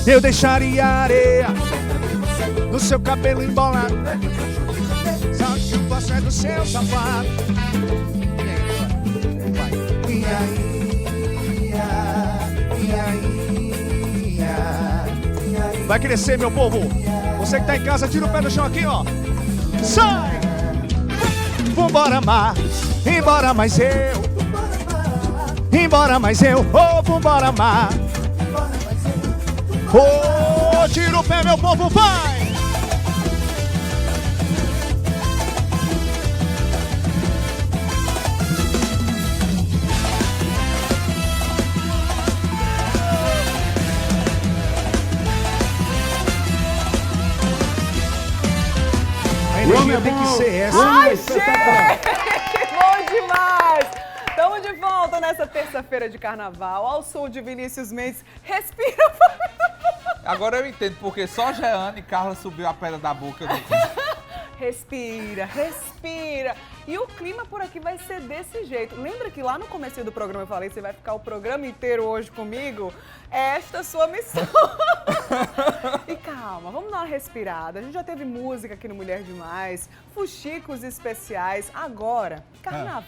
Eu deixaria areia no seu cabelo embolado. Só que o passo é do seu sapato. E aí, vai crescer, meu povo. Você que tá em casa, tira o pé do chão aqui, ó. Sai! Vambora mais, embora mais eu. Embora mais eu, oh, vambora mais. Oh, tira o pé, meu povo, vai! A energia tem que ser essa. Ai, gente! Bom demais! Estamos de volta nessa terça-feira de carnaval, ao som de Vinícius Mendes. Respira! Agora eu entendo porque só Jeane e Carla subiu a pedra da boca. Respira, respira. E o clima por aqui vai ser desse jeito. Lembra que lá no começo do programa eu falei que você vai ficar o programa inteiro hoje comigo? É esta a sua missão. E calma, vamos dar uma respirada. A gente já teve música aqui no Mulher Demais, fuxicos especiais. Agora, carnaval